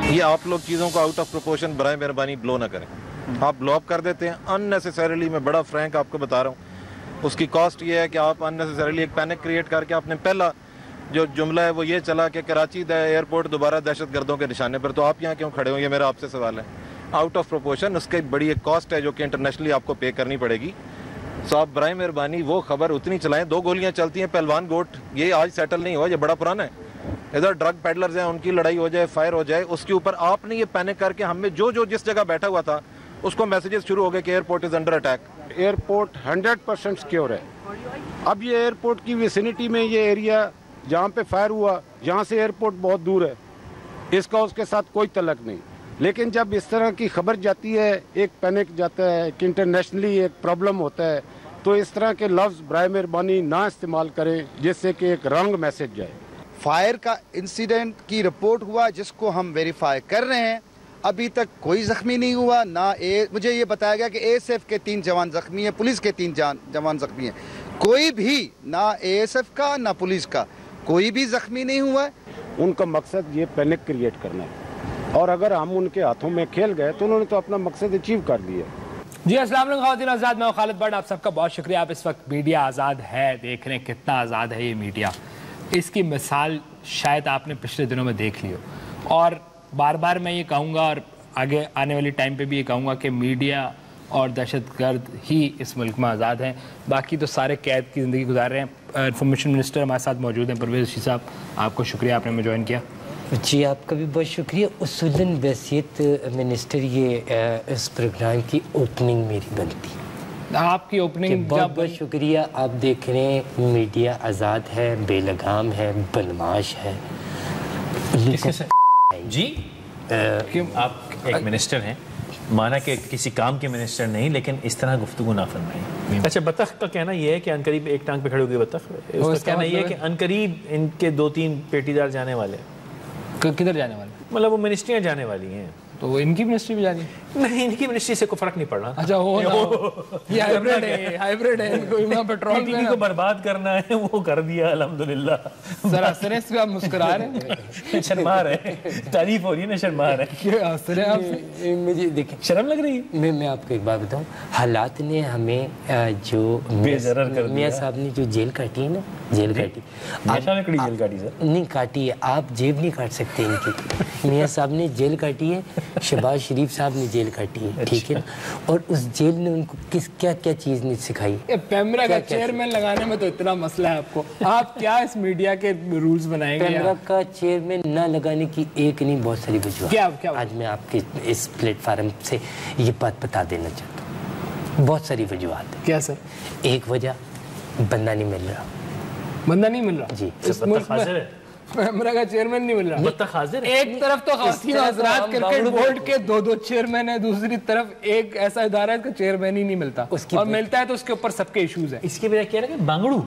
یہ آپ لوگ چیزوں کو آؤٹ آف پروپورشن برائے مہربانی بلو نہ کریں. آپ بلو اپ کر دیتے ہیں اننیسیسریلی. میں بڑا فرینک آپ کو بتا رہا ہوں, اس کی کاسٹ یہ ہے کہ آپ اننیسیسریلی ایک پینک کریٹ کر کے آپ نے پہلا جو جملہ ہے وہ یہ چلا کہ کراچی ایئرپورٹ دوبارہ دہشت گردوں کے نشانے پر, تو آپ یہاں کیوں کھڑے ہو, یہ میرا آپ سے سوال ہے. آؤٹ آف پروپورشن اس کی بڑی ایک کاسٹ ہے جو کہ انٹرنیشنلی آپ کو پے کرنی پڑے گی. سو آپ برائے مہربانی وہ خبر اتنی چلائیں. 2 گولیاں چلتی ہیں پہلوان گوٹ, یہ آج سیٹل نہیں ہوا, یہ بڑا پرانا ہے. ادھر ڈرگ پیڈلرز ہیں, ان کی لڑائی ہو جائے, فائر ہو جائے, اس کے اوپر آپ نے یہ پینک کر کے ہم میں جو جس جگہ بیٹھا ہوا تھا اس کو میسیجز شروع ہو گئے کہ airport is under attack. Airport 100% secure ہے. اب یہ ایئرپورٹ کی ویسینٹی میں یہ ایریا جہاں پہ فائر ہوا, یہاں سے ایئرپورٹ بہت دور ہے, اس کا اس کے ساتھ کوئی تعلق نہیں. لیکن جب اس طرح کی خبر جاتی ہے, ایک پینک جاتا ہے کہ انٹرنیشنلی ایک پرابلم ہوتا ہے, تو اس طرح کے لفظ برائے مہربانی نہ استعمال کریں جس سے کہ ایک رانگ میسج جائے. فائر کا انسیڈنٹ کی رپورٹ ہوا جس کو ہم ویریفائی کر رہے ہیں. ابھی تک کوئی زخمی نہیں ہوا, نہ مجھے یہ بتایا گیا کہ ASF کے 3 جوان زخمی ہیں, پولیس کے 3 جوان زخمی ہیں. کوئی بھی نہ ASF کا نہ پولیس کا کوئی بھی زخمی نہیں ہوا ہے. ان کا مقصد یہ پینک کریٹ کرنا ہے, اور اگر ہم ان کے ہاتھوں میں کھیل گئے تو انہوں نے تو اپنا مقصد اچیو کر دیا. جی السلام علیکم خواتین آزاد, میں خالد بٹ, آپ سب کا بہت شکریہ. آپ اس وقت میڈیا آزاد ہے دیکھ رہے ہیں. کتنا آزاد ہے یہ میڈیا, اس کی مثال شاید آپ نے پچھلے دنوں میں دیکھ لی ہو. اور بار بار میں یہ کہوں گا, اور آگے آنے والی ٹائم پہ بھی یہ کہوں گا کہ میڈیا اور دہشت گرد ہی اس ملک میں آزاد ہیں, باقی تو سارے قید کی زندگی گزار رہے ہیں. انفارمیشن منسٹر ہمارے ساتھ موجود ہیں, پرویز رشید صاحب, آپ کو شکریہ آپ نے ہمیں جوائن کیا. جی آپ کا بھی بہت شکریہ. اصولاً بحیثیت منسٹر یہ اس پروگرام کی اوپننگ میری بنتی ہے. آپ کی اوپننگ بہت بہت شکریہ. آپ دیکھ رہے ہیں میڈیا آزاد ہے, بے لگام ہے, بدمعاش ہے. جی آپ ایک منسٹر ہیں, مانا کہ کسی کام کے منسٹر نہیں, لیکن اس طرح گفتگو نہ فرمائیں. اچھا, بطخ کا کہنا یہ ہے کہ عنقریب ایک ٹانگ پہ کھڑے ہو گئے بطخ, اس کا کہنا یہ ہے کہ عنقریب ان کے 2-3 پیٹی دار جانے والے. کدھر جانے والے؟ مطلب وہ منسٹریاں جانے والی ہیں. تو وہ ان کی منسٹری بھی جانی؟ نہیں, ان کی منسٹری سے کوئی فرق نہیں پڑ رہا. اچھا وہ یہ ہائیبریڈ ہے, کوئی پیٹرول کو برباد کرنا ہے وہ کر دیا الحمدللہ. ذرا ہنسنے سے آپ مسکرا رہے ہیں, شرما رہے ہیں, تعریف ہو رہی ہے نا, شرما رہے ہیں. کیوں ہنس رہے ہیں آپ؟ مجھے دیکھیں شرم لگ رہی ہے. میں آپ کو ایک بات بتاؤں, حالات نے ہمیں جو میاں صاحب نے جو جیل کاٹی ہے نا, جیل کاٹی نہیں کاٹی ہے, آپ جیب نہیں کاٹ سکتے ان کی. میاں صاحب نے جیل کاٹی ہے, شہباز شریف صاحب نے جیل کاٹی ہے, ٹھیک ہے نا, اور اس جیل نے ان کو کیا کیا چیز نہیں سکھائی. پیمرا کا چیئرمین لگانے میں تو اتنا مسئلہ ہے آپ کو, آپ کیا اس میڈیا کے رولز بنائیں گے؟ پیمرا کا چیئرمین نہ لگانے کی ایک نہیں بہت ساری وجوہات. آج میں آپ کے اس پلیٹ فارم سے یہ بات بتا دینا چاہتا ہوں, بہت ساری وجوہات ہیں. کیا سر؟ ایک وجہ بندہ نہیں مل رہا. بندہ نہیں مل رہا جی, اس ملک میں پیمرا کا چیئرمین نہیں مل رہا. بطخ حاضر ہے. ایک طرف تو خواتین حضرات کرکٹ بورڈ کے 2 چیئرمین ہیں, دوسری طرف ایک ایسا ادارہ ہے کہ چیئرمین ہی نہیں ملتا, اور ملتا ہے تو اس کے اوپر سب کے ایشوز ہیں. اس کی وجہ کیا ہے کہ بانگڑو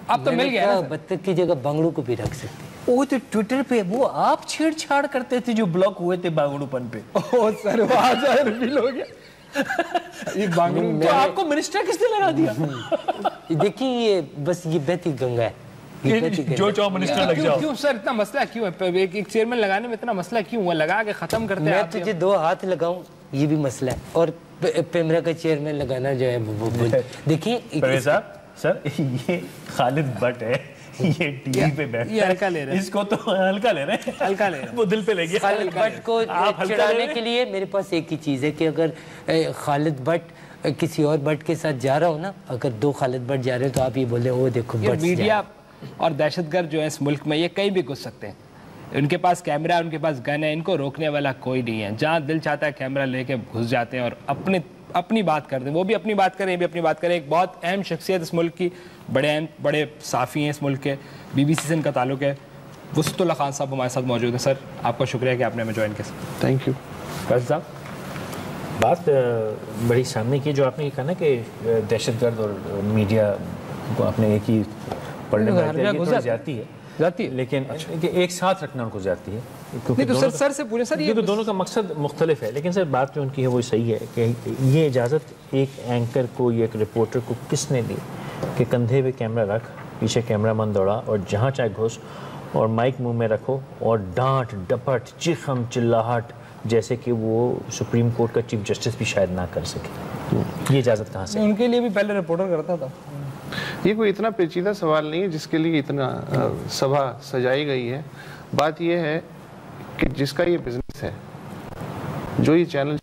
اب تو مل گیا. بطخ کی جگہ بانگڑو کو بھی رکھ سکتے ہیں. وہ تو ٹویٹر پہ وہ آپ چھیڑ چھاڑ کرتے تھے جو بلاک ہوئے تھے بانگڑو پن پہ. اوہ سر وہ آج ریویل ہو گیا. یہ بانگڑو تو آپ کو منسٹر کس نے لگا دیا؟ دیکھیں یہ بس یہ بہتی گنگا ہے, جو چاہو منسٹر لگ جاؤ. کیوں سر اتنا مسئلہ کیوں ہے؟ ایک چیئرمین لگانے میں اتنا مسئلہ کیوں ہوا؟ لگا کے ختم کرتے ہیں. میں تجھے 2 ہاتھ لگاؤں یہ بھی مسئلہ ہے, اور پیمرا کا چیئرمین لگانا جو ہے وہ دیکھیں. صاحب سر یہ خالد بٹ ہے, یہ ٹی وی پہ بیٹھتا ہے, اس کو تو ہلکا لے رہے ہیں, ہلکا لے رہے ہیں, وہ دل پہ لے گیا. خالد بٹ کو چڑھانے کے لیے میرے پاس ایک ہی چیز ہے کہ اگر خالد بٹ کسی اور بٹ کے ساتھ جا رہا ہو نا, اگر 2 خالد بٹ جا رہے ہیں تو آپ یہ بولیں وہ دیکھو بٹ. میڈیا اور دہشت گرد جو ہے اس ملک میں یہ کہیں بھی گھس سکتے ہیں. ان کے پاس کیمرہ ہے, ان کے پاس گن ہے, ان کو روکنے والا کوئی نہیں ہے. جہاں دل چاہتا ہے کیمرہ لے کے گھس جاتے ہیں اور اپنی بات کرتے ہیں. وہ بھی اپنی بات کریں, یہ بھی اپنی بات کریں. ایک بہت اہم شخصیت اس ملک کی, بڑے صحافی ہیں اس ملک کے, BBC سے ان کا تعلق ہے, وسط اللہ خان صاحب ہمارے ساتھ موجود ہیں. سر آپ کا شکریہ کہ آپ نے ہمیں جوائن کیا. Thank you. فیض صاحب بات بڑی سامنے کی جو آپ نے یہ کہا نا کہ دہشت گرد اور میڈیا کو اپنے ایک ہی پڑھنے میں جاتی ہے, لیکن ایک ساتھ رکھنا ان کو جاتی ہے. سر سے پوچھیں سر, یہ تو دونوں کا مقصد مختلف ہے, لیکن سر بات جو ان کی ہے وہ صحیح ہے کہ یہ اجازت ایک اینکر کو یا ایک رپورٹر کو کس نے دی کہ کندھے پہ کیمرہ رکھ, پیچھے کیمرہ من دوڑا اور جہاں چاہے گھس, اور مائک منہ میں رکھو اور ڈانٹ ڈپٹ چیخم چلاہٹ جیسے کہ وہ سپریم کورٹ کا چیف جسٹس بھی شاید نہ کر سکے. یہ اجازت کہاں سے؟ ان کے لیے بھی پہلے رپورٹر کرتا تھا. یہ کوئی اتنا پیچیدہ سوال نہیں ہے جس کے لیے اتنا سبھا سجائی گئی ہے. بات یہ ہے کہ جس کا یہ بزنس ہے, جو یہ چینل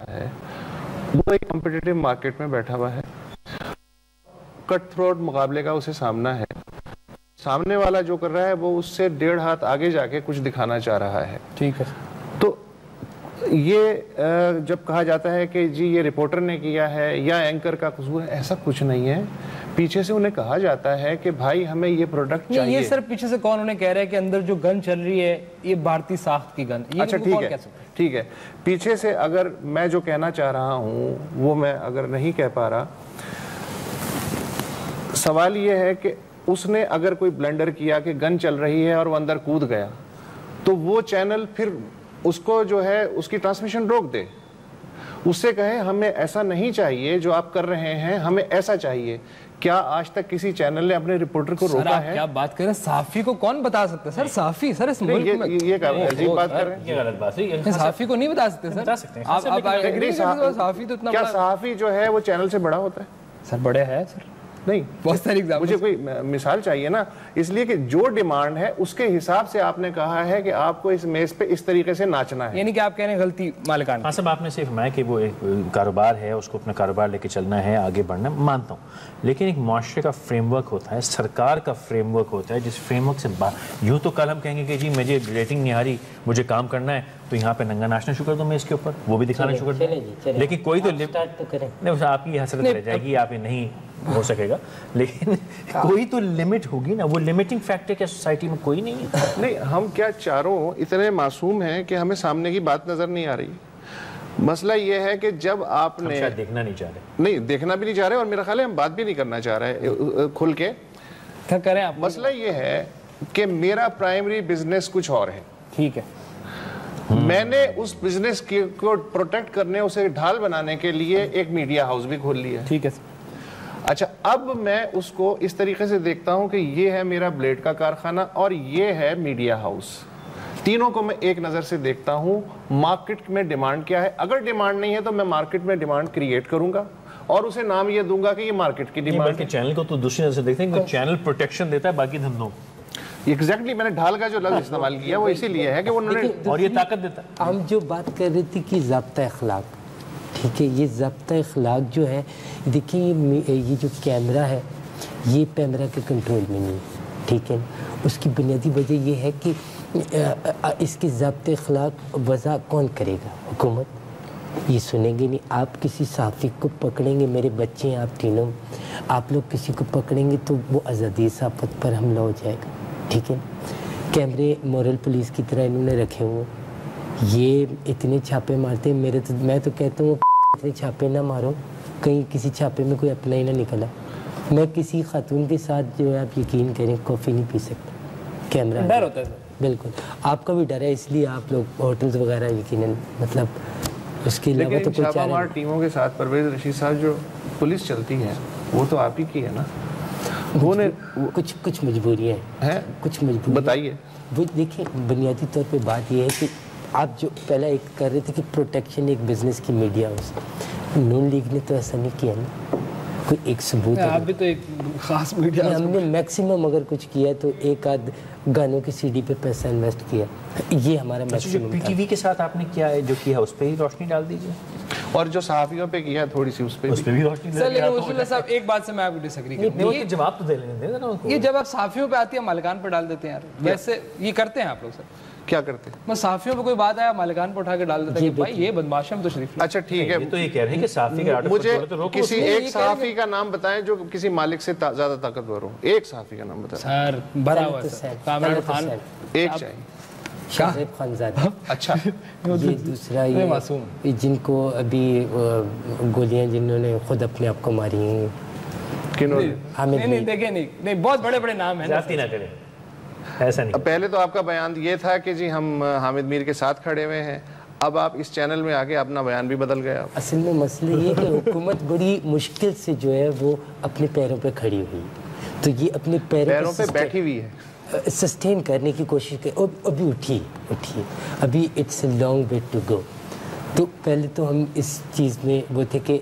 ہے, وہ ایک کمپٹیٹیو مارکیٹ میں بیٹھا ہوا ہے, کٹ تھروٹ مقابلے کا اسے سامنا ہے. سامنے والا جو کر رہا ہے وہ اس سے 1.5 ہاتھ آگے جا کے کچھ دکھانا چاہ رہا ہے. ٹھیک ہے. تو یہ جب کہا جاتا ہے کہ جی یہ رپورٹر نے کیا ہے یا اینکر کا قصور ہے, ایسا کچھ نہیں ہے. پیچھے سے انہیں کہا جاتا ہے کہ بھائی ہمیں یہ پروڈکٹ چاہیے. یہ سر پیچھے سے کون انہیں کہہ رہا ہے کہ اندر جو گن چل رہی ہے یہ بھارتی ساخت کی گن. اچھا ٹھیک ہے. پیچھے سے اگر میں جو کہنا چاہ رہا ہوں وہ میں اگر نہیں کہہ پا رہا, سوال یہ ہے کہ اس نے اگر کوئی بلنڈر کیا کہ گن چل رہی ہے اور وہ اندر کود گیا, تو وہ چینل پھر اس کو جو ہے اس کی ٹرانسمیشن روک دے, اس سے کہے ہمیں ایسا نہیں چاہیے جو آپ کر رہے ہیں, ہمیں ایسا چاہیے. کیا آج تک کسی چینل نے اپنے رپورٹر کو روکا ہے؟ کیا بات کریں, صحافی کو کون بتا سکتا ہے سر؟ صحافی سر اس ملک میں یہ عجیب بات کر رہے ہیں. یہ غلط بات ہے. صحافی کو نہیں بتا سکتے سر. صحافی تو اتنا کیا صحافی جو ہے وہ چینل سے بڑا ہوتا ہے؟ سر بڑے ہے سر. نہیں, بہت ساری مجھے کوئی مثال چاہیے نا, اس لیے کہ جو ڈیمانڈ ہے اس کے حساب سے آپ نے کہا ہے کہ آپ کو اس میز پہ اس طریقے سے ناچنا ہے. یعنی کہ آپ کہہ رہے ہیں غلطی مالکان. ہاں صاحب, آپ نے صرف فرمایا کہ وہ ایک کاروبار ہے, اس کو اپنا کاروبار لے کے چلنا ہے, آگے بڑھنا ہے, مانتا ہوں. لیکن ایک معاشرے کا فریم ورک ہوتا ہے, سرکار کا فریم ورک ہوتا ہے, جس فریم ورک سے یوں تو کل ہم کہیں گے کہ جی مجھے ریٹنگ نہیں آ رہی, مجھے کام کرنا ہے, تو یہاں پہ ننگا ناچنا شروع کر دوں میں اس کے اوپر, وہ بھی دکھانا شروع کر دوں. لیکن کوئی تو نہیں, آپ کی حسرت رہ جائے گی, آپ یہ نہیں ہو سکے گا, لیکن کوئی تو لمٹ ہوگی نا. وہ لمٹنگ فیکٹر کیا سوسائٹی میں کوئی نہیں ہے؟ نہیں, ہم کیا چاروں اتنے معصوم ہیں کہ ہمیں سامنے کی بات نظر نہیں آ رہی. مسئلہ یہ ہے کہ جب آپ نے شاید دیکھنا نہیں چاہ رہے. نہیں, دیکھنا بھی نہیں چاہ رہے, اور میرا خیال ہے ہم بات بھی نہیں کرنا چاہ رہے کھل کے. کریں آپ. مسئلہ یہ ہے کہ میرا پرائمری بزنس کچھ اور ہے. ٹھیک ہے. میں نے اس بزنس کو پروٹیکٹ کرنے, اسے ڈھال بنانے کے لیے ایک میڈیا ہاؤس بھی کھول لیا. ٹھیک ہے. اچھا, اب میں اس کو اس طریقے سے دیکھتا ہوں کہ یہ ہے میرا بلیڈ کا کارخانہ اور یہ ہے میڈیا ہاؤس. تینوں کو میں ایک نظر سے دیکھتا ہوں. مارکیٹ میں ڈیمانڈ کیا ہے؟ اگر ڈیمانڈ نہیں ہے تو میں مارکیٹ میں ڈیمانڈ کریٹ کروں گا اور اسے نام یہ دوں گا کہ یہ مارکیٹ کی ڈیمانڈ ہے. چینل کو تو دوسری نظر سے دیکھتے ہیں کہ چینل پروٹیکشن دیتا ہے باقی دھندوں کو. ایگزیکٹلی, میں نے ڈھال کا جو لفظ استعمال کیا وہ اسی لیے ہے کہ انہوں نے, اور یہ طاقت دیتا ہے. ہم جو بات کر رہے تھے کہ ضابطہ اخلاق, ٹھیک ہے, یہ ضابطہ اخلاق جو ہے, دیکھیں یہ جو کیمرہ ہے یہ پیمرا کے کنٹرول میں نہیں ہے. ٹھیک ہے, اس کی بنیادی وجہ یہ ہے کہ اس کے ضابطہ اخلاق وضع کون کرے گا؟ حکومت. یہ سنیں گے نہیں. آپ کسی صحافی کو پکڑیں گے, میرے بچے ہیں آپ تینوں, آپ لوگ کسی کو پکڑیں گے تو وہ آزادی صحافت پر حملہ ہو جائے گا. ٹھیک ہے, کیمرے مورل پولیس کی طرح انہوں نے رکھے ہوئے, یہ اتنے چھاپے مارتے ہیں. میں تو کہتا ہوں اتنے چھاپے نہ مارو, کہیں کسی چھاپے میں کوئی اپلائی نہ نکلا. میں کسی خاتون کے ساتھ جو ہے آپ یقین کریں کافی نہیں پی سکتا. کیمرہ ڈر ہوتا ہے. بالکل, آپ کا بھی ڈر ہے, اس لیے آپ لوگ ہوٹلز وغیرہ یقیناً, مطلب اس کے علاوہ تو کوئی چھاپہ مار ٹیموں کے ساتھ پرویز رشید صاحب جو پولیس چلتی ہے وہ تو آپ ہی کی ہے نا. وہ نے کچھ مجبوریاں ہیں, کچھ مجبوری بتائیے. وہ دیکھیں, بنیادی طور پہ بات یہ ہے کہ آپ جو پہلا ایک کر رہے تھے کہ پروٹیکشن ایک بزنس کی میڈیا ہاؤس, نون لیگ نے تو ایسا نہیں کیا نا. کوئی ایک ثبوت ہے, آپ بھی تو ایک خاص میڈیا, ہم نے میکسیمم اگر کچھ کیا تو ایک آدھ گانوں کی سی ڈی پہ پیسہ انویسٹ کیا, یہ ہمارا میکسیمم. پی ٹی وی کے ساتھ آپ نے کیا ہے جو کیا اس پہ ہی روشنی ڈال دیجیے, اور جو صحافیوں پہ کیا تھوڑی سی اس پہ بھی روشنی. سر لیکن رسول اللہ صاحب ایک بات سے میں آپ کو ڈس ایگری کرتا ہوں, یہ جواب تو دے لیں نا. یہ جب آپ صحافیوں پہ آتی ہے مالکان پہ ڈال دیتے ہیں یار, ویسے یہ کرتے ہیں آپ لوگ سر؟ کیا کرتے ہیں؟ میں صحافیوں پہ کوئی بات آیا مالکان پہ اٹھا کے ڈال دیتا ہے کہ بھائی یہ بدمعاش ہے, تو شریف. اچھا ٹھیک ہے, تو یہ کہہ رہے ہیں کہ صحافی کا مجھے کسی ایک صحافی کا نام بتائیں جو کسی مالک سے زیادہ طاقتور ہو. ایک صحافی کا نام بتائیں. سر بھرا ہوا ہے کامران خان, ایک چاہیے. شاہزیب خانزادہ. اچھا, یہ دوسرا یہ معصوم جن کو ابھی گولیاں جنہوں نے خود اپنے آپ کو ماری ہیں. نہیں دیکھیں, نہیں بہت بڑے بڑے نام ہیں, زیادتی نہ کریں, ایسا نہیں. پہلے تو آپ کا بیان یہ تھا کہ جی ہم حامد میر کے ساتھ کھڑے ہوئے ہیں, اب آپ اس چینل میں آگے اپنا بیان بھی بدل گیا. اصل میں مسئلہ یہ کہ حکومت بڑی مشکل سے جو ہے وہ اپنے پیروں پہ کھڑی ہوئی, تو یہ اپنے پیروں پہ بیٹھی ہوئی ہے. سسٹین کرنے کی کوشش کریں. ابھی اٹھیے ابھی it's a long way to go. تو پہلے تو ہم اس چیز میں وہ تھے کہ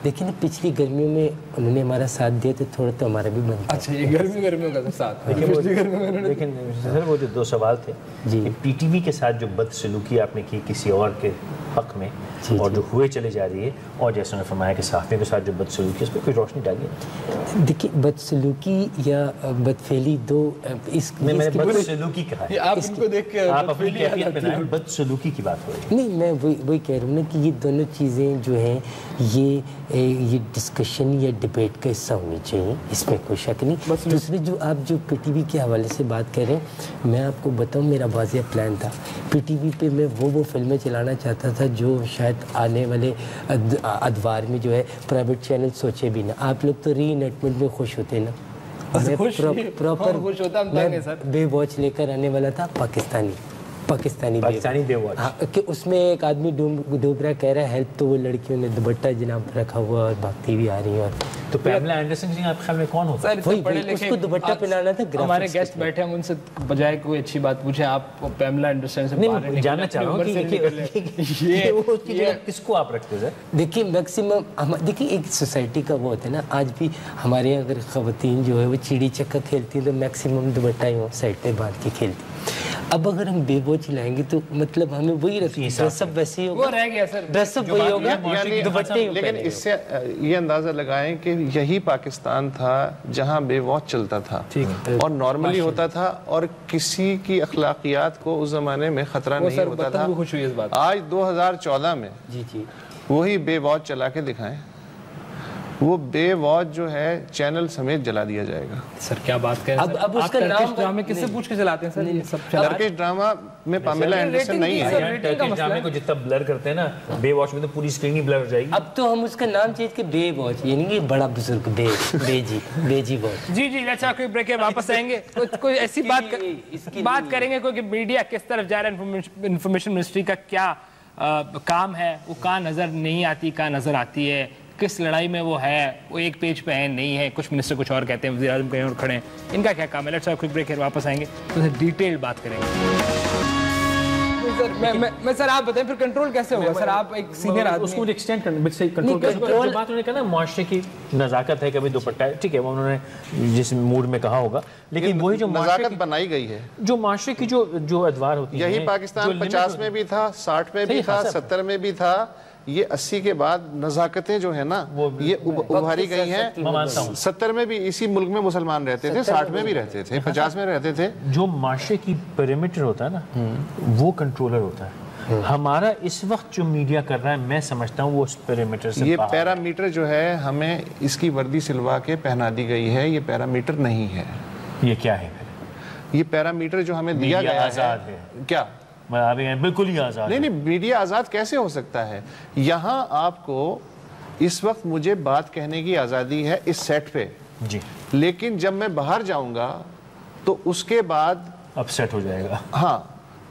دیکھیں نا پچھلی گرمیوں میں انہوں نے ہمارا ساتھ دیا تو تھوڑا تو ہمارا بھی بنتا. اچھا یہ گرمیوں کا ساتھ. لیکن سر وہ جو 2 سوال تھے جی پی ٹی وی کے ساتھ جو بدسلوکی آپ نے کی کسی اور کے حق میں اور جو ہوئے چلے جا رہی ہے اور جیسے انہوں نے فرمایا کہ صحافیوں کے ساتھ جو بدسلوکی اس پہ کوئی روشنی ڈالی ہے؟ دیکھیے بدسلوکی یا بدفعلی دو اس میں نے بدسلوکی کہا ہے. آپ ان کو دیکھ کے آپ اپنی کیفیت میں بدسلوکی کی بات ہو رہی ہے. نہیں میں وہی کہہ رہا ہوں نا کہ یہ دونوں چیزیں جو ہیں یہ ڈسکشن یا ڈبیٹ کا حصہ ہونی چاہیے, اس میں کوئی شک نہیں. دوسرے جو آپ جو پی ٹی وی کے حوالے سے بات کر رہے ہیں, میں آپ کو بتاؤں میرا واضح پلان تھا. پی ٹی وی پہ میں وہ فلمیں چلانا چاہتا تھا جو شاید آنے والے ادوار میں جو ہے پرائیویٹ چینل سوچے بھی نہ. آپ لوگ تو ری انیکٹمنٹ میں خوش ہوتے ہیں نا, پراپر بے واچ لے کر آنے والا تھا پاکستانی بے واچ کہ اس میں ایک آدمی ڈوب رہا کہہ رہا ہے ہیلپ, تو وہ لڑکیوں نے دوپٹہ جناب رکھا ہوا اور بھاگتی ہوئی آ رہی ہیں. اور تو پیملا اینڈرسن جی آپ خیال میں کون ہوتا ہے؟ اس کو دوپٹہ پہنانا تھا. ہمارے گیسٹ بیٹھے ہیں, ان سے بجائے کوئی اچھی بات پوچھیں آپ پیملا اینڈرسن سے. نہیں جاننا چاہ رہا ہوں کہ کس کو آپ رکھتے ہیں؟ دیکھیے میکسیمم دیکھیے ایک سوسائٹی کا وہ ہوتا ہے نا, آج بھی ہمارے اگر خواتین جو ہے وہ چڑی چکا کھیلتی ہیں تو میکسیمم دوپٹہ ہی سائڈ پہ باندھ کے کھیلتی. اب اگر ہم بے بو چلائیں گے تو مطلب ہمیں وہی ڈریس اپ ویسے ہی ہوگا, وہ رہ گیا سر, ڈریس اپ وہی ہوگا, دوپٹے. لیکن اس سے یہ اندازہ لگائیں کہ یہی پاکستان تھا جہاں بے واچ چلتا تھا اور نارملی ہوتا تھا اور کسی کی اخلاقیات کو اس زمانے میں خطرہ نہیں ہوتا تھا. آج 2014 میں وہی بے واچ چلا کے دکھائیں, وہ بے واچ جو ہے چینل سمیت جلا دیا جائے گا. سر کیا بات کر رہے ہیں, اب اس کا نام ڈرامے کس سے پوچھ کے چلاتے ہیں سر؟ یہ سب ٹرکش ڈرامہ میں پامیلا اینڈرسن نہیں ہے. ٹرکش ڈرامے کو جتنا بلر کرتے ہیں نا, بے واچ میں تو پوری اسکرین ہی بلر ہو جائے گی. اب تو ہم اس کا نام چینج کے بے واچ, یعنی کہ بڑا بزرگ بے جی واچ. جی لیٹس کوئی بریک ہے, واپس آئیں گے کوئی ایسی بات کریں گے کہ میڈیا کس طرف جا رہا ہے, انفارمیشن منسٹری کا کیا کام ہے, وہ کہاں نظر نہیں آتی کہاں نظر آتی ہے, کس لڑائی میں وہ ہے, وہ ایک پیج پہ ہے نہیں ہے, کچھ منسٹر کچھ اور کہتے ہیں, وزیر اعظم کہیں اور کھڑے ہیں, ان کا کیا کام ہے. لیٹس ہیو کوئی بریک ہے, واپس آئیں گے تو ڈیٹیل بات کریں گے. میں سر آپ بتائیں پھر کنٹرول کیسے ہوگا سر, آپ ایک سینئر آدمی, اس کو ایکسٹینڈ کرنا کنٹرول بات انہوں نے کہا نا معاشرے کی نزاکت ہے, کبھی دوپٹہ ہے, ٹھیک ہے وہ انہوں نے جس موڈ میں کہا ہوگا, لیکن وہی جو نزاکت بنائی گئی ہے, جو معاشرے کی جو ادوار ہوتی ہیں, یہی پاکستان 50 میں بھی تھا, 60 میں بھی تھا, 70 میں بھی تھا, یہ 80 کے بعد نزاکتیں جو ہیں نا یہ ابھاری گئی ہیں. 70 میں بھی اسی ملک میں مسلمان رہتے تھے, 60 میں بھی رہتے تھے, 50 میں رہتے تھے. جو معاشرے کی پیرامیٹر ہوتا ہے نا وہ کنٹرولر ہوتا ہے. ہمارا اس وقت جو میڈیا کر رہا ہے میں سمجھتا ہوں وہ اس پیرامیٹر سے, یہ پیرامیٹر جو ہے ہمیں اس کی وردی سلوا کے پہنا دی گئی ہے, یہ پیرامیٹر نہیں ہے. یہ کیا ہے پھر؟ یہ پیرامیٹر جو ہمیں دیا گیا ہے کیا بالکل ہی آزاد. نہیں میڈیا آزاد کیسے ہو سکتا ہے؟ یہاں آپ کو اس وقت مجھے بات کہنے کی آزادی ہے اس سیٹ پہ جی, لیکن جب میں باہر جاؤں گا تو اس کے بعد اپ سیٹ ہو جائے گا. ہاں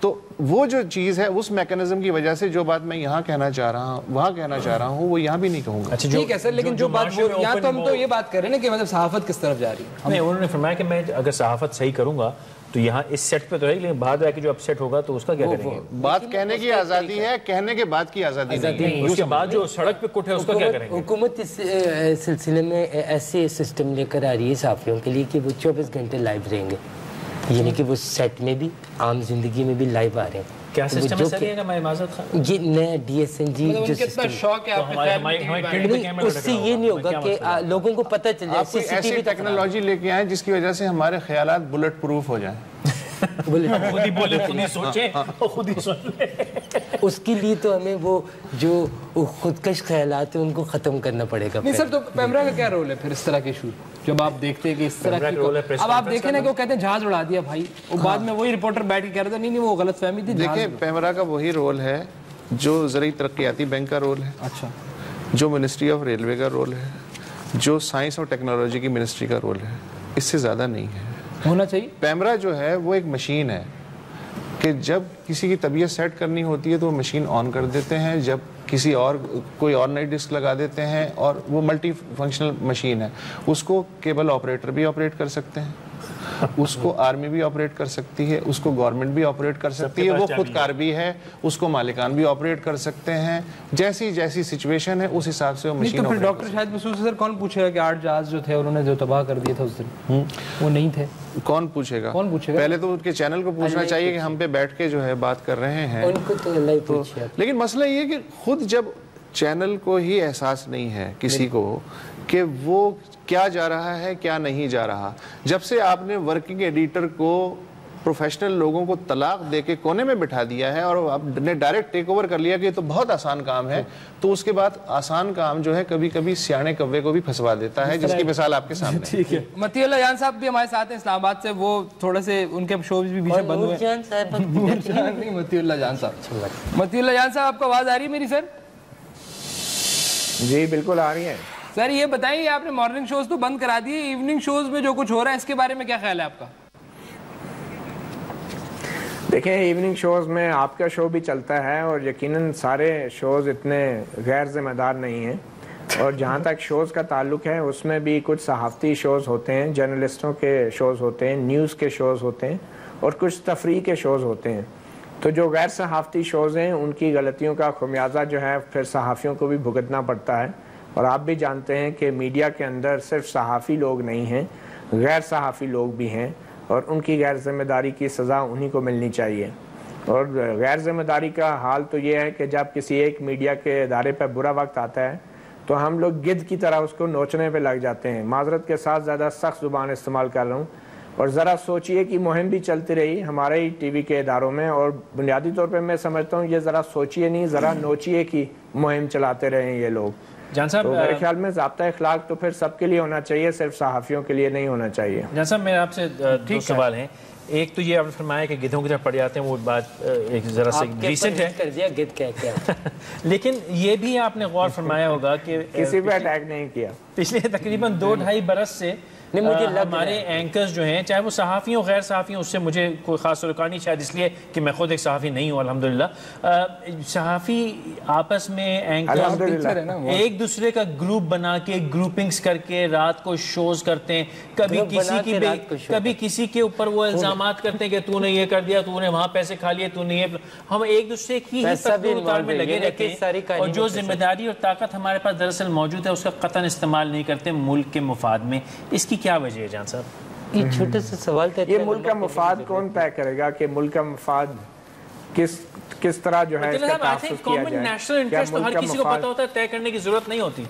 تو وہ جو چیز ہے اس میکانزم کی وجہ سے جو بات میں یہاں کہنا چاہ رہا ہوں وہاں کہنا چاہ رہا ہوں وہ یہاں بھی نہیں کہوں گا. ٹھیک ہے سر, لیکن جو بات یہاں تو ہم تو یہ بات کر رہے ہیں نا کہ مطلب صحافت کس طرف جا رہی ہے. نہیں انہوں نے فرمایا کہ میں اگر صحافت صحیح کروں گا تو یہاں اس سیٹ پہ تو ہے, لیکن باہر جا کے جو اپ سیٹ ہوگا تو اس کا کیا کریں گے؟ بات کہنے کی آزادی ہے, کہنے کے بعد کی آزادی نہیں. اس کے بعد جو سڑک پہ کٹ ہے اس کا کیا کریں گے؟ حکومت اس سلسلے میں ایسے سسٹم لے کر آ رہی ہے صحافیوں کے لیے کہ وہ 24 گھنٹے لائیو رہیں گے, یعنی کہ وہ سیٹ میں بھی عام زندگی میں بھی لائیو آ رہے ہیں. کیا سسٹم ہے سر یہ معذرت خان؟ یہ نیا ڈی ایس این جی جو سسٹم اس سے یہ نہیں ہوگا کہ لوگوں کو پتہ چل جائے. آپ کوئی ایسی ٹیکنالوجی لے کے آئیں جس کی وجہ سے ہمارے خیالات بلٹ پروف ہو جائیں. خود ہی بولے, خود ہی سوچیں اور خود ہی سن لیں. اس کے لیے تو ہمیں وہ جو خودکش خیالات ہیں ان کو ختم کرنا پڑے گا. نہیں سر, تو پیمرا کا کیا رول ہے پھر اس طرح کے ایشو جب آپ دیکھتے ہیں کہ اس طرح کی, اب آپ دیکھیں نا کہ وہ کہتے ہیں جہاز اڑا دیا بھائی, وہ بعد میں وہی رپورٹر بیٹھ کے کہہ رہا تھا نہیں وہ غلط فہمی تھی. دیکھیں پیمرا کا وہی رول ہے جو زرعی ترقیاتی بینک کا رول ہے, اچھا جو منسٹری آف ریلوے کا رول ہے, جو سائنس اور ٹیکنالوجی کی منسٹری کا رول ہے, اس سے زیادہ نہیں ہے. ہونا چاہیے. پیمرا جو ہے وہ ایک مشین ہے کہ جب کسی کی طبیعت سیٹ کرنی ہوتی ہے تو وہ مشین آن کر دیتے ہیں, جب کسی اور کوئی اور نئی ڈسک لگا دیتے ہیں, اور وہ ملٹی فنکشنل مشین ہے, اس کو کیبل آپریٹر بھی آپریٹ کر سکتے ہیں. اس کو آرمی بھی آپریٹ کر سکتی ہے, اس کو گورنمنٹ بھی آپریٹ کر سکتی ہے, وہ خود کار بھی ہے, اس کو مالکان بھی آپریٹ کر سکتے ہیں. جیسی جیسی سچویشن ہے اس حساب سے وہ مشین. تو پھر ڈاکٹر شاہد مسعود سر کون پوچھے گا کہ 8 جہاز جو تھے انہوں نے جو تباہ کر دیے تھے اس دن وہ نہیں تھے؟ کون پوچھے گا؟ پہلے تو ان کے چینل کو پوچھنا چاہیے کہ ہم پہ بیٹھ کے جو ہے بات کر رہے ہیں. ان کو تو اللہ ہی پوچھے. لیکن مسئلہ یہ کہ خود جب چینل کو ہی احساس نہیں ہے کسی کو کہ وہ کیا جا رہا ہے کیا نہیں جا رہا, جب سے آپ نے ورکنگ ایڈیٹر کو پروفیشنل لوگوں کو طلاق دے کے کونے میں بٹھا دیا ہے اور آپ نے ڈائریکٹ ٹیک اوور کر لیا کہ یہ تو بہت آسان کام ہے, تو اس کے بعد آسان کام جو ہے کبھی کبھی سیانے کوے کو بھی پھنسوا دیتا ہے, جس کی مثال آپ کے سامنے. ٹھیک ہے, متی اللہ جان صاحب بھی ہمارے ساتھ ہیں اسلام آباد سے, وہ تھوڑے سے ان کے شوز بھی پیچھے بند ہوئے ہیں. متی اللہ جان صاحب آپ کو آواز آ رہی ہے میری سر؟ جی بالکل آ رہی ہے سر. یہ بتائیں آپ نے مارننگ شوز تو بند کرا دیے, ایوننگ شوز میں جو کچھ ہو رہا ہے اس کے بارے میں کیا خیال ہے آپ کا؟ دیکھیں ایوننگ شوز میں آپ کا شو بھی چلتا ہے اور یقیناً سارے شوز اتنے غیر ذمہ دار نہیں ہیں, اور جہاں تک شوز کا تعلق ہے اس میں بھی کچھ صحافتی شوز ہوتے ہیں, جرنلسٹوں کے شوز ہوتے ہیں, نیوز کے شوز ہوتے ہیں اور کچھ تفریح کے شوز ہوتے ہیں. تو جو غیر صحافتی شوز ہیں ان کی غلطیوں کا خمیازہ جو ہے پھر صحافیوں کو بھی بھگتنا پڑتا ہے, اور آپ بھی جانتے ہیں کہ میڈیا کے اندر صرف صحافی لوگ نہیں ہیں, غیر صحافی لوگ بھی ہیں, اور ان کی غیر ذمہ داری کی سزا انہی کو ملنی چاہیے. اور غیر ذمہ داری کا حال تو یہ ہے کہ جب کسی ایک میڈیا کے ادارے پر برا وقت آتا ہے تو ہم لوگ گدھ کی طرح اس کو نوچنے پہ لگ جاتے ہیں. معذرت کے ساتھ زیادہ سخت زبان استعمال کر رہا ہوں, اور ذرا سوچئے کہ مہم بھی چلتی رہی ہمارے ہی ٹی وی کے اداروں میں, اور بنیادی طور پہ میں سمجھتا ہوں یہ ذرا سوچئے نہیں ذرا نوچئے کی مہم چلاتے رہے ہیں یہ لوگ. جان صاحب تو میرے خیال میں ضابطہ اخلاق تو پھر سب کے لیے ہونا چاہیے, صرف صحافیوں کے لیے نہیں ہونا چاہیے. جان صاحب میرے آپ سے 2 سوال ہیں. ایک تو یہ آپ نے فرمایا کہ گدھوں کی طرف پڑ جاتے ہیں, وہ بات ایک ذرا سے ریسنٹ ہے, لیکن یہ بھی آپ نے غور فرمایا ہوگا کہ کسی پہ اٹیک نہیں کیا پچھلے تقریباً 2-2.5 برس سے ہمارے اینکرز جو ہیں, چاہے وہ صحافی ہوں غیر صحافی ہوں, اس سے مجھے کوئی خاص تعلق نہیں, شاید اس لیے کہ میں خود ایک صحافی نہیں ہوں الحمدللہ. صحافی آپس میں اینکرز ایک دوسرے کا گروپ بنا کے گروپنگز کر کے رات کو شوز کرتے ہیں, کبھی کسی کے اوپر وہ الزامات کرتے ہیں کہ تو نے یہ کر دیا, تو نے وہاں پیسے کھا لیے, تو نے یہ. ہم ایک دوسرے کی اتار میں لگے رہتے ہیں, اور جو ذمہ داری اور طاقت ہمارے پاس دراصل موجود ہے اس کا قطعاً استعمال نہیں کرتے ملک کے مفاد میں. اس کی کیا وجہ ہے جان صاحب؟ یہ چھوٹا سا سوال تھا, یہ ملک کا مفاد کون طے کرے گا کہ ملک کا مفاد کس طرح جو ہے اس کا تحفظ کیا جائے؟ نیشنل انٹرسٹ تو ہر کسی کو پتا ہوتا ہے, طے کرنے کی ضرورت نہیں ہوتی.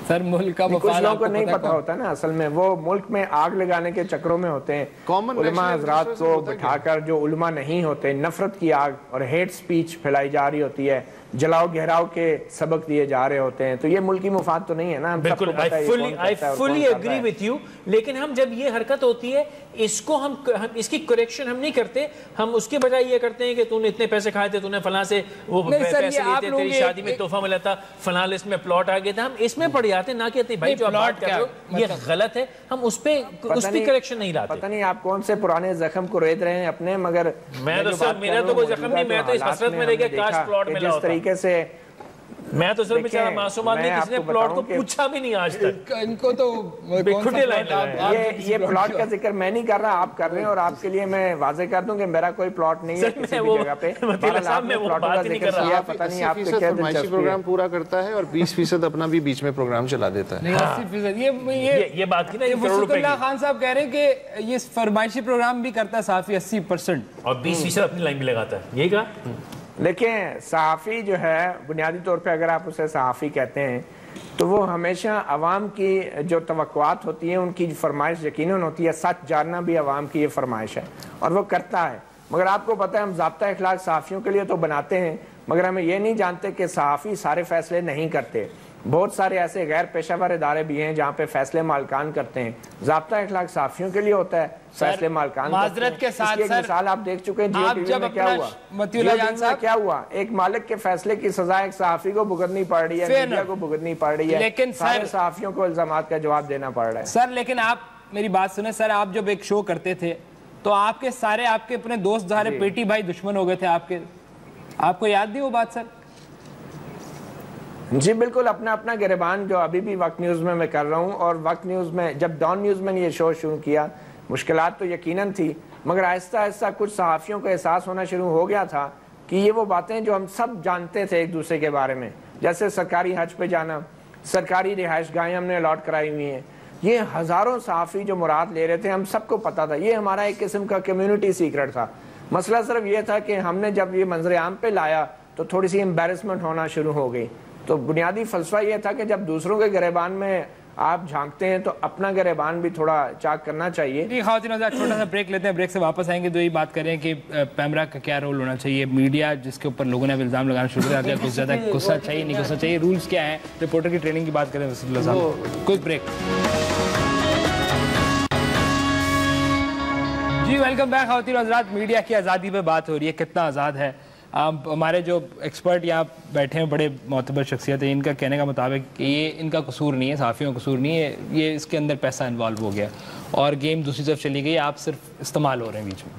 سر ملک کا کچھ لوگوں کو نہیں پتا ہوتا نا, اصل میں وہ ملک میں آگ لگانے کے چکروں میں ہوتے ہیں. علماء حضرات کو بٹھا کر جو علماء نہیں ہوتے, نفرت کی آگ اور ہیٹ سپیچ پھیلائی جا رہی ہوتی ہے, جلاؤ گہراؤ کے سبق دیے جا رہے ہوتے ہیں, تو یہ ملکی مفاد تو نہیں ہے نا. بالکل I fully agree with you, لیکن ہم جب یہ حرکت ہوتی ہے اس کو ہم اس کی کریکشن ہم نہیں کرتے, ہم اس کے بجائے یہ کرتے ہیں کہ تو نے اتنے پیسے کھائے تھے, تو نے فلاں سے وہ پیسے لیتے, تیری شادی میں تحفہ ملا تھا, فلاں لسٹ میں پلاٹ آ گیا تھا. ہم اس میں پڑ جاتے ہیں, نہ کہتے بھائی جو بات کر رہے ہو یہ غلط ہے, ہم اس پہ کریکشن نہیں لاتے. پتہ نہیں آپ کون سے پرانے زخم کو ریت رہے ہیں اپنے, مگر میں تو سر میرا تو کوئی زخم نہیں, میں تو اس حسرت میں رہ گیا کاش پلاٹ ملا ہوتا. جس طریقے سے میں تو صرف بیچارہ معصوم آدمی کسی نے پلاٹ کو پوچھا بھی نہیں آج تک. ان کو تو یہ پلاٹ کا ذکر میں نہیں کر رہا, آپ کر رہے ہیں, اور آپ کے لیے میں واضح کر دوں کہ میرا کوئی پلاٹ نہیں ہے کسی بھی جگہ پہ. پتہ نہیں آپ کے کیا دلچسپی پروگرام پورا کرتا ہے اور 20% اپنا بھی بیچ میں پروگرام چلا دیتا ہے. 80%. یہ بات کی نا, وسط اللہ خان صاحب کہہ رہے ہیں کہ یہ فرمائشی پروگرام بھی کرتا ہے صحافی 80% اور 20% اپنی لائن بھی لگاتا ہے. یہی کہا. دیکھیں صحافی جو ہے بنیادی طور پہ اگر آپ اسے صحافی کہتے ہیں تو وہ ہمیشہ عوام کی جو توقعات ہوتی ہیں ان کی فرمائش یقیناً ہوتی ہے. سچ جاننا بھی عوام کی یہ فرمائش ہے اور وہ کرتا ہے. مگر آپ کو پتہ ہے ہم ضابطہ اخلاق صحافیوں کے لیے تو بناتے ہیں, مگر ہمیں یہ نہیں جانتے کہ صحافی سارے فیصلے نہیں کرتے. بہت سارے ایسے غیر پیشہ ور ادارے بھی ہیں جہاں پہ فیصلے مالکان کرتے ہیں. ضابطہ اخلاق صحافیوں کے لیے ہوتا ہے, فیصلے مالکان معذرت کے ساتھ. ایک مثال آپ دیکھ چکے ہیں جیو ٹی وی میں کیا ہوا. جیو ٹی وی میں کیا ہوا, ایک مالک کے فیصلے کی سزا ایک صحافی کو بھگتنی پڑ رہی ہے, میڈیا کو بھگتنی پڑ رہی ہے, لیکن سارے صحافیوں کو الزامات کا جواب دینا پڑ رہا ہے. سر لیکن آپ میری بات سنیں سر, آپ جب ایک شو کرتے تھے تو آپ کے سارے آپ کے اپنے دوست سارے پیٹی بھائی دشمن ہو گئے تھے آپ کے, آپ کو یاد نہیں وہ بات سر؟ جی بالکل, اپنا گریبان جو ابھی بھی وقت نیوز میں کر رہا ہوں, اور وقت نیوز میں جب ڈان نیوز میں نے یہ شو شروع کیا مشکلات تو یقیناً تھی، مگر آہستہ آہستہ کچھ صحافیوں کو احساس ہونا شروع ہو گیا تھا کہ یہ وہ باتیں جو ہم سب جانتے تھے ایک دوسرے کے بارے میں، جیسے سرکاری حج پہ جانا، سرکاری رہائش گاہیں ہم نے الاٹ کرائی ہوئی ہیں، یہ ہزاروں صحافی جو مراد لے رہے تھے ہم سب کو پتا تھا، یہ ہمارا ایک قسم کا کمیونٹی سیکرٹ تھا۔ مسئلہ صرف یہ تھا کہ ہم نے جب یہ منظر عام پہ لایا تو تھوڑی سی امبیرسمنٹ ہونا شروع ہو گئی۔ تو بنیادی فلسفہ یہ تھا کہ جب دوسروں کے گریبان میں آپ جھانکتے ہیں تو اپنا گریبان بھی تھوڑا چاک کرنا چاہیے۔ جی خواتین حضرات، چھوٹا سا بریک لیتے ہیں، بریک سے واپس آئیں گے تو یہ بات کریں کہ پیمرا کا کیا رول ہونا چاہیے، میڈیا جس کے اوپر لوگوں نے الزام لگانا شروع کر دیا، کچھ زیادہ غصہ چاہیے نہیں غصہ چاہیے، رولز کیا ہیں، رپورٹر کی ٹریننگ کی بات کریں وسیم اللہ صاحب۔ کوئی بریک۔ جی ویلکم بیک خواتین حضرات، میڈیا کی آزادی پہ بات ہو رہی ہے، کتنا آزاد ہے۔ ہمارے جو ایکسپرٹ یہاں بیٹھے ہیں بڑے معتبر شخصیت ہیں، ان کا کہنے کا مطابق کہ یہ ان کا قصور نہیں ہے، صحافیوں کا قصور نہیں ہے، یہ اس کے اندر پیسہ انوالو ہو گیا اور گیم دوسری طرف چلی گئی، آپ صرف استعمال ہو رہے ہیں بیچ میں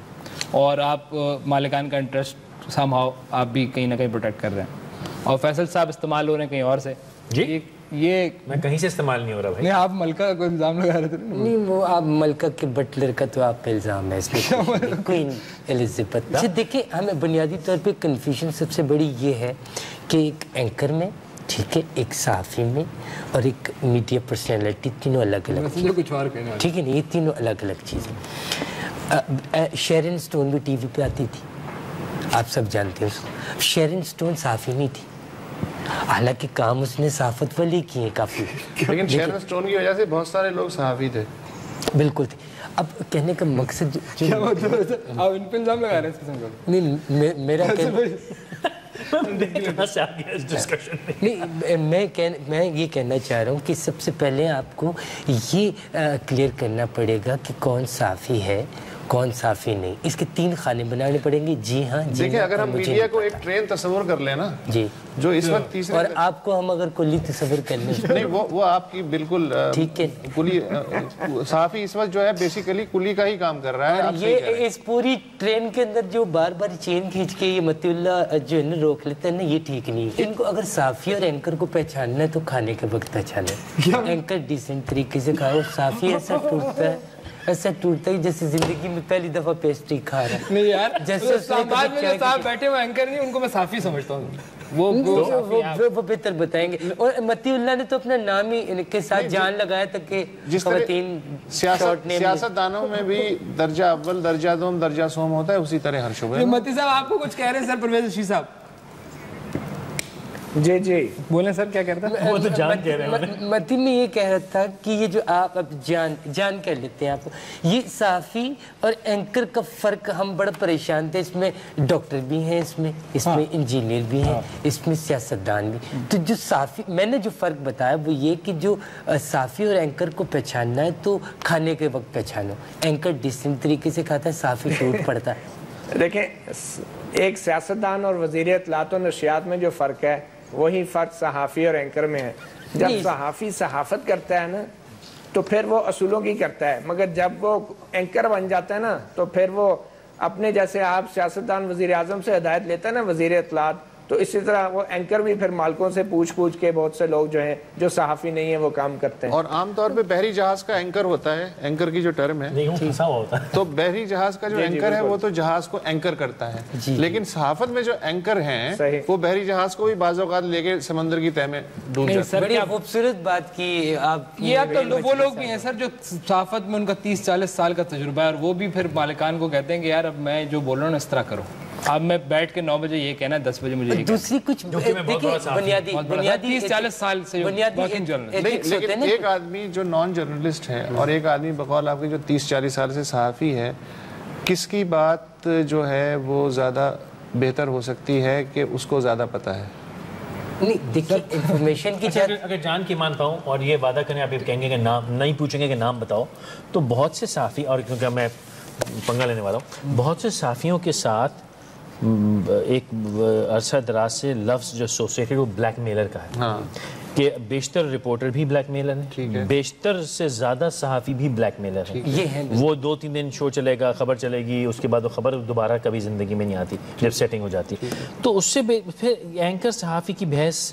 اور آپ مالکان کا انٹرسٹ سم ہاؤ آپ بھی کہیں نہ کہیں پروٹیکٹ کر رہے ہیں، اور فیصل صاحب استعمال ہو رہے ہیں کہیں اور سے۔ جی یہ میں کہیں سے استعمال نہیں ہو رہا بھائی۔ نہیں آپ ملکہ کو الزام لگا رہے تھے۔ نہیں وہ آپ ملکہ کے بٹلر کا تو آپ پہ الزام ہے، اس میں کوئین ایلزابتھ۔ دیکھیں ہمیں بنیادی طور پہ کنفیوژن سب سے بڑی یہ ہے کہ ایک اینکر میں، ٹھیک ہے، ایک صحافی میں اور ایک میڈیا پرسنالٹی، تینوں الگ الگ ٹھیک ہے نا، یہ تینوں الگ الگ چیزیں۔ شیرن سٹون بھی ٹی وی پہ آتی تھی، آپ سب جانتے ہیں اس کو۔ شیرن سٹون صحافی نہیں تھی، حالانکہ کام اس نے صحافت والے کیے کافی، لیکن شیرن سٹون کی وجہ سے بہت سارے لوگ صحافی تھے۔ بالکل تھے۔ اب کہنے کا مقصد آپ ان پہ الزام لگا رہے ہیں اس قسم کا؟ نہیں میرا میں یہ کہنا چاہ رہا ہوں کہ سب سے پہلے آپ کو یہ کلیئر کرنا پڑے گا کہ کون صحافی ہے کون صحافی نہیں، اس کے 3 خانے بنانے پڑیں گے۔ جی ہاں دیکھیں اگر ہم میڈیا کو ایک ٹرین تصور کر لیں نا، جی جو اس وقت تیسرے، اور آپ کو ہم اگر کلی تصور کر لیں، نہیں وہ آپ کی بالکل ٹھیک ہے، کلی صحافی اس وقت جو ہے بیسیکلی کلی کا ہی کام کر رہا ہے۔ یہ اس پوری ٹرین کے اندر جو بار بار چین کھینچ کے یہ متی اللہ جو ہے نا روک لیتا ہے نا، یہ ٹھیک نہیں ہے۔ ان کو اگر صحافی اور اینکر کو پہچاننا ہے تو کھانے کے وقت پہچانا ہے۔ اینکر ڈیسنٹ طریقے سے کھاؤ، صحافی ایسا ٹوٹتا ہے، ایسا ٹوٹتا ہے جیسے زندگی میں پہلی دفعہ پیسٹری کھا رہا ہے۔ نہیں یار، جیسے بعد میں جو صاحب بیٹھے ہوئے اینکر نہیں، ان کو میں صحافی سمجھتا ہوں، وہ بہتر بتائیں گے۔ اور متی اللہ نے تو اپنا نام ہی کے ساتھ جان لگایا تھا کہ خواتین سیاست دانوں میں بھی درجہ اول، درجہ دوم، درجہ سوم ہوتا ہے، اسی طرح ہر شعبے۔ متی صاحب آپ کو کچھ کہہ رہے ہیں سر؟ پرویز رشید صاحب جی جی بولیں سر، کیا کہتا ہے؟ وہ تو جان کہہ رہے ہیں۔ متی میں یہ کہہ رہا تھا کہ یہ جو آپ اب جان کہہ لیتے ہیں آپ، یہ صحافی اور اینکر کا فرق ہم بڑا پریشان تھے۔ اس میں ڈاکٹر بھی ہیں، اس میں انجینئر بھی ہیں، اس میں سیاستدان بھی۔ تو جو صحافی، میں نے جو فرق بتایا وہ یہ کہ جو صحافی اور اینکر کو پہچاننا ہے تو کھانے کے وقت پہچانو۔ اینکر ڈیسنٹ طریقے سے کھاتا ہے، صحافی ٹوٹ پڑتا ہے۔ دیکھیں ایک سیاستدان اور وزیر اطلاعات و نشریات میں جو فرق ہے وہی فرق صحافی اور اینکر میں ہے۔ جب صحافی صحافت کرتا ہے نا تو پھر وہ اصولوں کی کرتا ہے، مگر جب وہ اینکر بن جاتا ہے نا تو پھر وہ اپنے جیسے آپ سیاستدان وزیر اعظم سے ہدایت لیتا ہے نا وزیر اطلاعات، تو اسی طرح وہ اینکر بھی پھر مالکوں سے پوچھ کے بہت سے لوگ جو ہیں جو صحافی نہیں ہیں وہ کام کرتے ہیں۔ اور عام طور پہ بحری جہاز کا اینکر ہوتا ہے، اینکر کی جو ٹرم ہے تو بحری جہاز کا جو اینکر ہے وہ تو جہاز کو اینکر کرتا ہے، لیکن صحافت میں جو اینکر ہیں وہ بحری جہاز کو بھی بعض اوقات لے کے سمندر کی تہ میں ڈوب جاتے ہیں۔ بڑی خوبصورت بات کی آپ۔ یہ اب تو وہ لوگ بھی ہیں سر جو صحافت میں ان کا 30-40 سال کا تجربہ ہے، اور وہ بھی پھر مالکان کو کہتے ہیں کہ یار اب میں جو بول رہا ہوں اس طرح کرو، اب میں بیٹھ کے 9 بجے یہ کہنا ہے، 10 بجے مجھے دوسری کچھ بنیادی 30-40 سال سے لیکن ایک آدمی جو نان جرنلسٹ ہے اور ایک آدمی بقول آپ کی جو 30-40 سال سے صحافی ہے، کس کی بات جو ہے وہ زیادہ بہتر ہو سکتی ہے کہ اس کو زیادہ پتہ ہے؟ نہیں دیکھیں انفارمیشن کی اگر جان کی مانتا ہوں اور یہ وعدہ کریں، آپ یہ کہیں گے کہ نام نہیں پوچھیں گے کہ نام بتاؤ، تو بہت سے صحافی، اور کیونکہ میں پنگا لینے والا ہوں، بہت سے صحافیوں کے ساتھ ایک عرصہ دراز سے لفظ جو ایسوسیٹڈ وہ بلیک میلر کا ہے، کہ بیشتر رپورٹر بھی بلیک میلر ہیں، بیشتر سے زیادہ صحافی بھی بلیک میلر ہیں۔ وہ 2-3 دن شو چلے گا، خبر چلے گی، اس کے بعد وہ خبر دوبارہ کبھی زندگی میں نہیں آتی جب سیٹنگ ہو جاتی۔ تو اس سے پھر اینکر صحافی کی بحث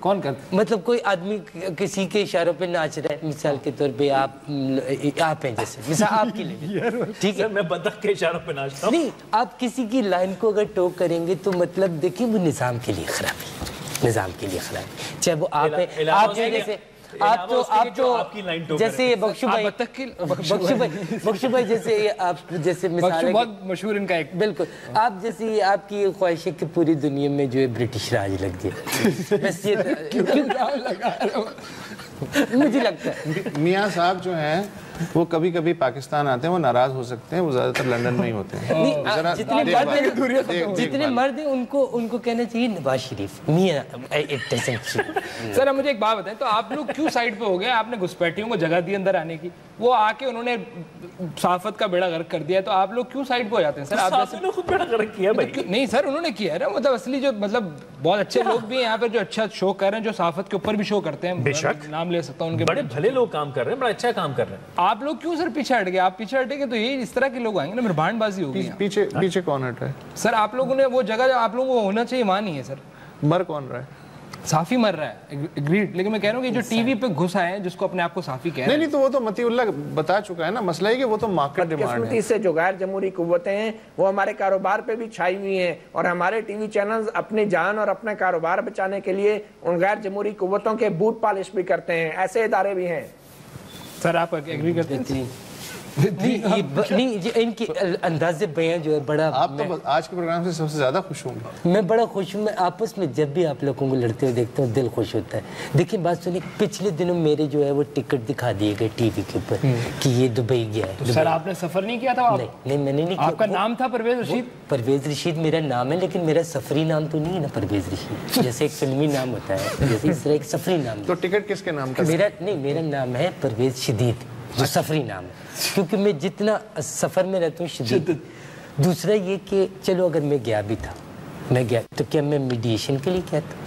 کون کرتا؟ مطلب کوئی آدمی کسی کے اشاروں پہ ناچ رہا ہے، مثال کے طور پہ آپ ہیں جیسے، مثال آپ کے لیے ٹھیک ہے، میں بطخ کے اشاروں پہ ناچتا ہوں. نہیں، آپ کسی کی لائن کو اگر ٹوک کریں گے تو مطلب دیکھیں وہ نظام کے لیے خرابی، نظام کے لیے خرابی، چاہے وہ آپ ہیں، آپ ہیں جیسے آپ تو جیسے بخشو بھائی جیسے آپ جیسے مثال بہت مشہور ان کا ایک، بالکل آپ جیسے آپ کی خواہش ہے کہ پوری دنیا میں جو ہے برٹش راج لگ جائے، بس یہ مجھے لگتا ہے. میاں صاحب جو ہیں وہ کبھی کبھی پاکستان آتے ہیں، وہ ناراض ہو سکتے ہیں، وہ زیادہ تر لندن میں ہی ہوتے ہیں. جتنے مرد ہیں ان کو کہنا چاہیے نواز شریف میاں. سر مجھے ایک بات بتائیں، تو آپ لوگ کیوں سائڈ پہ ہو گئے؟ آپ نے گھسپیٹیوں کو جگہ دی اندر آنے کی، وہ آ کے انہوں نے صحافت کا بیڑا غرق کر دیا، تو آپ لوگ کیوں سائڈ پہ ہو جاتے ہیں سر؟ آپ نے خود بیڑا غرق کیا بھائی. نہیں سر، انہوں نے کیا ہے نا، مطلب اصلی جو مطلب بہت اچھے لوگ بھی ہیں یہاں پہ جو اچھا شو کر رہے ہیں، جو صحافت کے اوپر بھی شو کرتے ہیں، بے شک نام لے سکتا ہوں ان کے، بڑے بھلے لوگ کام کر رہے ہیں، بڑا اچھا کام کر رہے ہیں. آپ لوگ کیوں سر پیچھے ہٹ گئے؟ آپ پیچھے ہٹیں گے تو یہ اس طرح کے لوگ آئیں گے نا، مہربان بازی ہوگی. پیچھے کون ہٹ رہا ہے سر؟ آپ لوگوں نے وہ جگہ جو آپ لوگوں کو ہونا چاہیے وہاں نہیں ہے سر. مر کون رہا ہے؟ صافی مر رہا ہے، اگریڈ، لیکن میں کہہ رہا ہوں کہ جو ٹی وی پہ گھس آئے ہیں جس کو اپنے آپ کو صافی کہہ رہے ہیں، نہیں تو وہ تو متی اللہ بتا چکا ہے نا، مسئلہ ہے کہ وہ تو مارکیٹ ڈیمانڈ ہے. سے جو غیر جمہوری قوتیں ہیں وہ ہمارے کاروبار پہ بھی چھائی ہوئی ہیں، اور ہمارے ٹی وی چینلز اپنی جان اور اپنا کاروبار بچانے کے لیے ان غیر جمہوری قوتوں کے بوٹ پالش بھی کرتے ہیں. ایسے ادارے بھی ہیں. سر آپ ایگری کرتے ہیں؟ نہیں، ان کی انداز بیان جو ہے بڑا، آپ تو آج کے پروگرام سے سب سے زیادہ خوش ہوں گے. میں بڑا خوش ہوں. میں آپس میں جب بھی آپ لوگوں کو لڑتے ہوئے دیکھتا ہوں دل خوش ہوتا ہے. دیکھیں بات سنیں، پچھلے دنوں میرے جو ہے وہ ٹکٹ دکھا دیے گئے ٹی وی کے اوپر کہ یہ دبئی گیا ہے. سر آپ نے سفر نہیں کیا تھا؟ نہیں میں نے نہیں کیا. آپ کا نام تھا پرویز رشید؟ پرویز رشید میرا نام ہے، لیکن میرا سفری نام تو نہیں ہے نا پرویز رشید، جیسے ایک فلمی نام ہوتا ہے، جیسے اس طرح ایک سفری نام. تو ٹکٹ کس کے نام کا؟ میرا نام ہے پرویز شدید، جو سفری نام ہے، کیونکہ میں جتنا سفر میں رہتا ہوں شدید. دوسرا یہ کہ چلو اگر میں گیا بھی تھا، میں گیا تو کیا میں میڈیشن کے لیے کیا تھا؟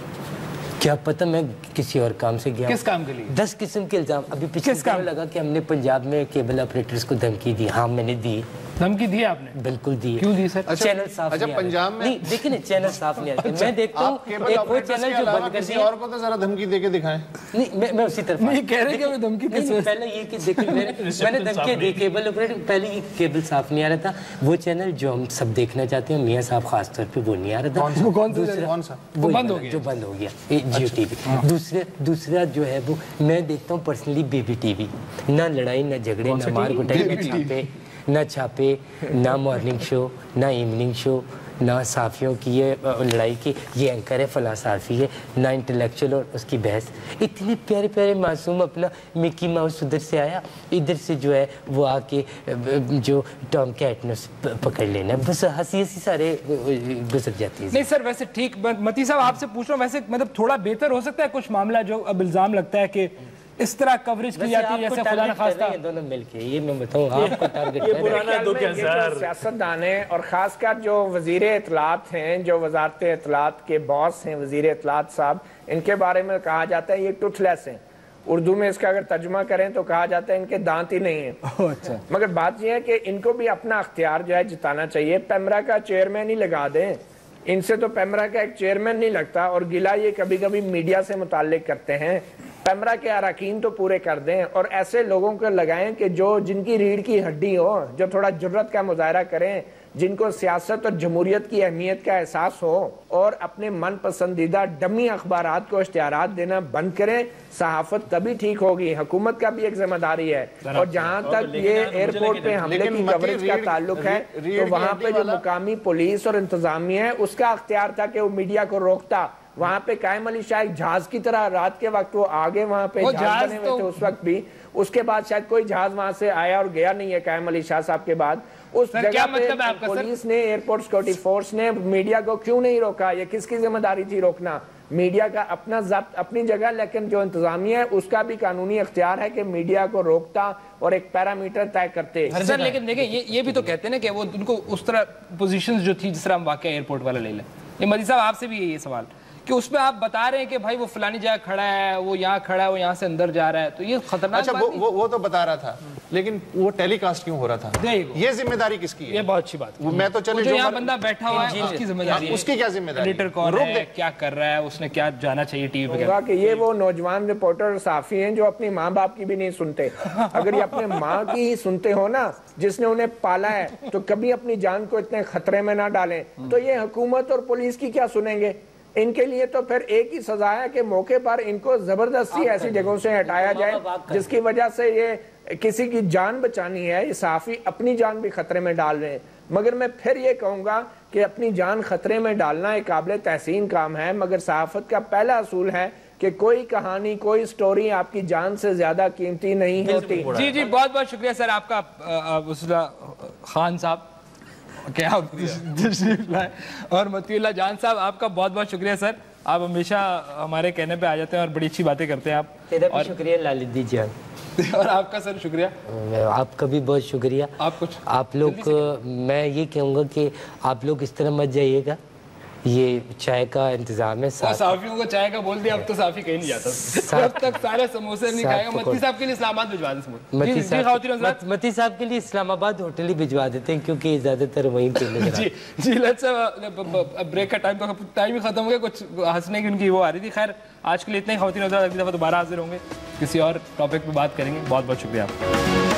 کیا پتہ میں کسی اور کام سے گیا. کس کام کے لیے؟ 10 قسم کے الزام. ابھی پچھلے کام لگا کہ ہم نے پنجاب میں کیبل آپریٹرز کو دھمکی دی. ہاں میں نے دی. دھمکی دی آپ نے؟ بالکل دی. کیوں دی سر؟ چینل صاف نہیں. پنجاب میں نہیں دیکھیں نا، چینل صاف نہیں آتے. میں دیکھتا ہوں ایک وہ چینل جو بند کر دیا. اور کو تو ذرا دھمکی دے کے دکھائیں. نہیں میں اسی طرف نہیں کہہ رہے کہ میں دھمکی کس وجہ سے. پہلے یہ کہ دیکھیں میں نے دھمکی دی کیبل آپریٹر. پہلے یہ کیبل صاف نہیں آ رہا تھا. وہ چینل جو ہم سب دیکھنا چاہتے ہیں، میاں صاحب خاص طور پہ، وہ نہیں آ رہا تھا. کون سا؟ وہ بند ہو گیا، جو بند ہو گیا جیو ٹی وی. دوسرا جو ہے وہ میں دیکھتا ہوں personally B B T V. نہ لڑائی، نہ جھگڑے، نہ مار کٹائی، نہ چھاپے، نہ مارننگ شو، نہ ایوننگ شو، نہ صحافیوں کی یہ لڑائی کی یہ اینکر ہے فلاں صحافی ہے، نہ انٹلیکچوئل اور اس کی بحث. اتنے پیارے پیارے معصوم، اپنا مکی ماؤس ادھر سے آیا، ادھر سے جو ہے وہ آ کے جو ٹام کیٹنس پکڑ لینا، بس ہنسی ہنسی سارے گزر جاتی ہے. نہیں سر ویسے ٹھیک، متی صاحب آپ سے پوچھ رہا ہوں، ویسے مطلب تھوڑا بہتر ہو سکتا ہے کچھ معاملہ جو اب الزام لگتا ہے کہ اس طرح کوریج کی جاتی ہے جیسے خدا نخواستہ دونوں مل کے. یہ میں بتاؤں آپ کو ٹارگٹ کر رہے ہیں سیاستدان ہیں، اور خاص کر جو وزیر اطلاعات ہیں، جو وزارت اطلاعات کے باس ہیں وزیر اطلاعات صاحب، ان کے بارے میں کہا جاتا ہے یہ ٹوتھ لیس ہیں. اردو میں اس کا اگر ترجمہ کریں تو کہا جاتا ہے ان کے دانت ہی نہیں ہیں. مگر بات یہ ہے کہ ان کو بھی اپنا اختیار جو ہے جتانا چاہیے. پیمرا کا چیئرمین ہی لگا دیں. ان سے تو پیمرا کا ایک چیئرمین نہیں لگتا، اور گلا یہ کبھی کبھی میڈیا سے متعلق کرتے ہیں. پیمرا کے اراکین تو پورے کر دیں، اور ایسے لوگوں کو لگائیں کہ جن کی ریڑھ کی ہڈی ہو، جو تھوڑا جرت کا مظاہرہ کریں، جن کو سیاست اور جمہوریت کی اہمیت کا احساس ہو، اور اپنے من پسندیدہ ڈمی اخبارات کو اشتہارات دینا بند کریں. صحافت تبھی ٹھیک ہوگی. حکومت کا بھی ایک ذمہ داری ہے. اور جہاں تک یہ ایئرپورٹ پہ حملے کی کوریج کا تعلق ہے تو وہاں پہ جو مقامی پولیس اور انتظامیہ ہے اس کا اختیار تھا کہ وہ میڈیا کو روکتا. وہاں پہ قائم علی شاہ ایک جہاز کی طرح رات کے وقت وہ آگے وہاں پہ جہاز بنے ہوئے تھے اس وقت بھی. اس کے بعد شاید کوئی جہاز وہاں سے آیا اور گیا نہیں ہے قائم علی شاہ صاحب کے بعد. اس جگہ پہ پولیس نے، ایئرپورٹ سیکورٹی فورس نے میڈیا کو کیوں نہیں روکا؟ یہ کس کی ذمہ داری تھی روکنا؟ میڈیا کا اپنا ضبط اپنی جگہ، لیکن جو انتظامیہ ہے اس کا بھی قانونی اختیار ہے کہ میڈیا کو روکتا اور ایک پیرامیٹر طے کرتے. سر لیکن دیکھیں یہ بھی تو کہتے ہیں نا کہ وہ ان کو اس طرح پوزیشنز جو تھی، جس طرح ہم واقعہ ایئرپورٹ والا لے لیں. یہ مدی صاحب آپ سے بھی یہ سوال کہ اس میں آپ بتا رہے ہیں کہ بھائی وہ فلانی جگہ کھڑا ہے, وہ یہاں کھڑا ہے, وہ یہاں سے اندر جا رہا ہے, تو یہ خطرناک. اچھا وہ تو بتا رہا تھا, لیکن وہ ٹیلی کاسٹ کیوں ہو رہا تھا, یہ ذمہ داری کس کی ہے؟ یہ بہت اچھی بات ہے. میں تو چلے جو یہاں بندہ بیٹھا ہوا ہے اس کی ذمہ داری ہے. اس کی کیا ذمہ داری؟ ایڈیٹر کون ہے, کیا کر رہا ہے, اس نے کیا جانا چاہیے ٹی وی پہ. کہ یہ وہ نوجوان رپورٹر صحافی ہیں جو اپنی ماں باپ کی بھی نہیں سنتے. اگر یہ اپنے ماں کی ہی سنتے ہو نا, جس نے انہیں پالا ہے, تو کبھی اپنی جان کو اتنے خطرے میں نہ ڈالیں. تو یہ حکومت اور پولیس کی کیا سنیں گے؟ ان کے لیے تو پھر ایک ہی سزا ہے کہ موقع پر ان کو زبردستی ایسی جگہوں سے ہٹایا جائے جس کی وجہ سے یہ کسی کی جان بچانی ہے. یہ صحافی اپنی جان بھی خطرے میں ڈال رہے ہیں. مگر میں پھر یہ کہوں گا کہ اپنی جان خطرے میں ڈالنا ایک قابل تحسین کام ہے, مگر صحافت کا پہلا اصول ہے کہ کوئی کہانی, کوئی سٹوری آپ کی جان سے زیادہ قیمتی نہیں ہوتی. جی جی, بہت بہت شکریہ سر آپ کا, وسلا خان صاحب کیا تشریف لائے, اور متی اللہ جان صاحب آپ کا بہت بہت شکریہ سر. آپ ہمیشہ ہمارے کہنے پہ آ جاتے ہیں اور بڑی اچھی باتیں کرتے ہیں آپ. اور شکریہ لالدی جان. اور آپ کا سر شکریہ. آپ کا بھی بہت شکریہ. آپ لوگ, میں یہ کہوں گا کہ آپ لوگ اس طرح مت جائیے گا, یہ چائے کا انتظام ہے. صحافیوں کو چائے کا بول دیا, اب تو صحافی کہیں نہیں جاتا, جب تک سارے سموسے نہیں کھائے گا. متی صاحب کے لیے اسلام آباد بھجوا دیں. متی صاحب کے لیے اسلام آباد ہوٹل ہی بھجوا دیتے ہیں کیونکہ زیادہ تر وہیں پہ لگ رہا ہے. جی لت صاحب, بریک کا ٹائم بھی ختم ہو گیا, کچھ ہنسنے کی ان کی وہ آ رہی تھی. خیر آج کے لیے اتنے. خواتین حضرات اگلی دفعہ دوبارہ حاضر ہوں گے, کسی اور ٹاپک پہ بات کریں گے. بہت بہت شکریہ آپ کا.